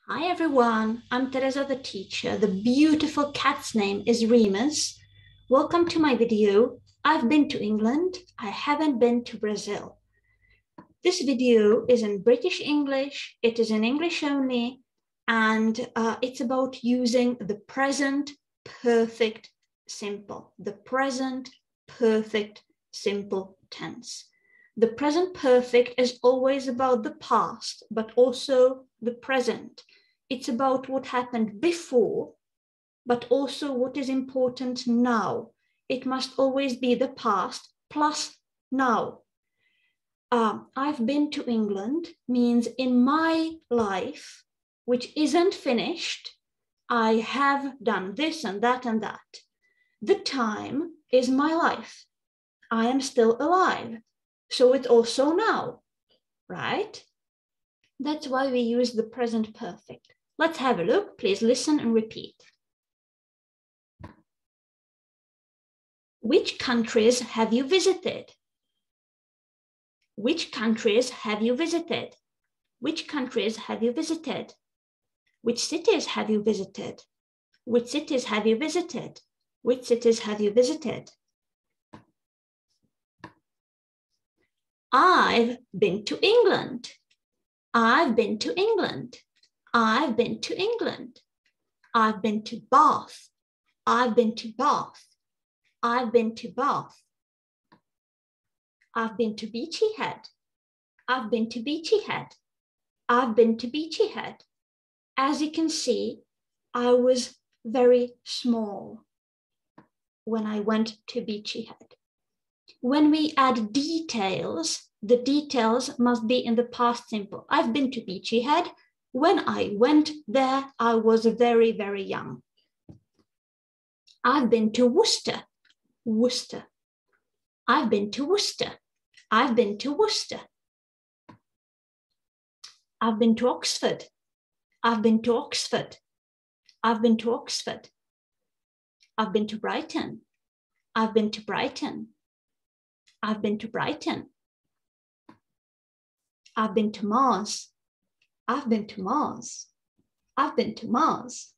Hi everyone, I'm Teresa the teacher. The beautiful cat's name is Remus. Welcome to my video. I've been to England. I haven't been to Brazil. This video is in British English. It is in English only, and it's about using the present perfect simple, the present perfect simple tense. The present perfect is always about the past, but also the present. It's about what happened before, but also what is important now. It must always be the past plus now. I've been to England means in my life, which isn't finished, I have done this and that and that. The time is my life. I am still alive. So it's also now, right? That's why we use the present perfect. Let's have a look. Please listen and repeat. Which countries have you visited? Which countries have you visited? Which countries have you visited? Which cities have you visited? Which cities have you visited? Which cities have you visited? I've been to England. I've been to England. I've been to England. I've been to Bath. I've been to Bath. I've been to Bath. I've been to Beachy Head. I've been to Beachy Head. I've been to Beachy Head. As you can see, I was very small when I went to Beachy Head. When we add details, the details must be in the past simple. I've been to Beachy Head. When I went there, I was very, very young. I've been to Worcester. Worcester. I've been to Worcester. I've been to Worcester. I've been to Oxford. I've been to Oxford. I've been to Oxford. I've been to Brighton. I've been to Brighton. I've been to Brighton. I've been to Mars. I've been to Mars. I've been to Mars.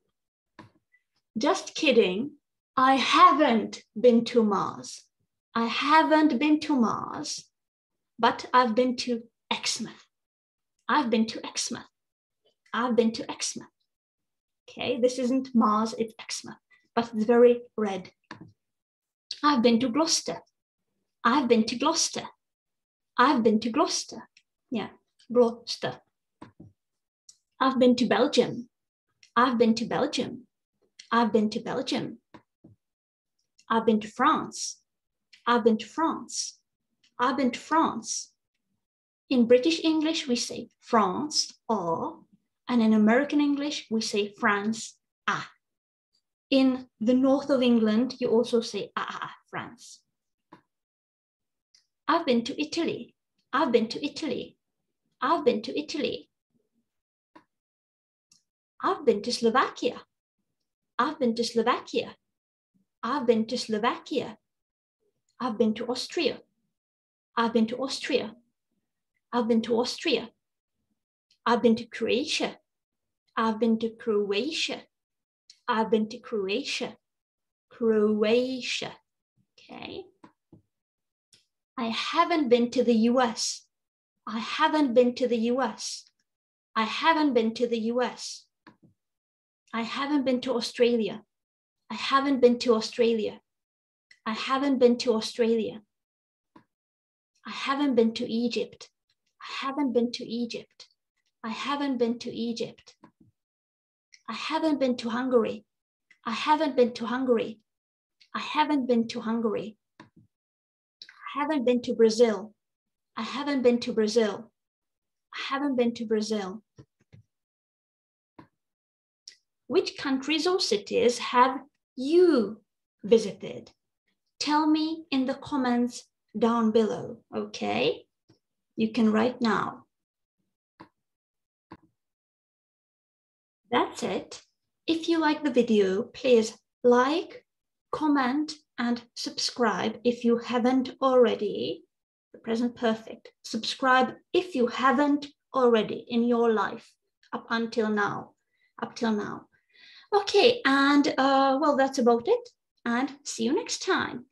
Just kidding. I haven't been to Mars. I haven't been to Mars, but I've been to Exmouth. I've been to Exmouth. I've been to Exmouth. Okay, this isn't Mars, it's Exmouth, but it's very red. I've been to Gloucester. I've been to Gloucester. I've been to Gloucester. Yeah, Gloucester. I've been to Belgium. I've been to Belgium. I've been to Belgium. I've been to France. I've been to France. I've been to France. In British English, we say France, or, and in American English, we say France, ah. In the north of England, you also say France. I've been to Italy. I've been to Italy. I've been to Italy. I've been to Slovakia. I've been to Slovakia. I've been to Slovakia. I've been to Austria. I've been to Austria. I've been to Austria. I've been to Croatia. I've been to Croatia. I've been to Croatia. Croatia. Okay. I haven't been to the US. I haven't been to the US. I haven't been to the US. I haven't been to Australia. I haven't been to Australia. I haven't been to Australia. I haven't been to Egypt. I haven't been to Egypt. I haven't been to Egypt. I haven't been to Hungary. I haven't been to Hungary. I haven't been to Hungary. I haven't been to Brazil. I haven't been to Brazil. I haven't been to Brazil. Which countries or cities have you visited? Tell me in the comments down below, okay? You can write now. That's it. If you like the video, please like, comment, and subscribe if you haven't already. The present perfect. Subscribe if you haven't already in your life. up till now. Okay, and well, that's about it. And see you next time.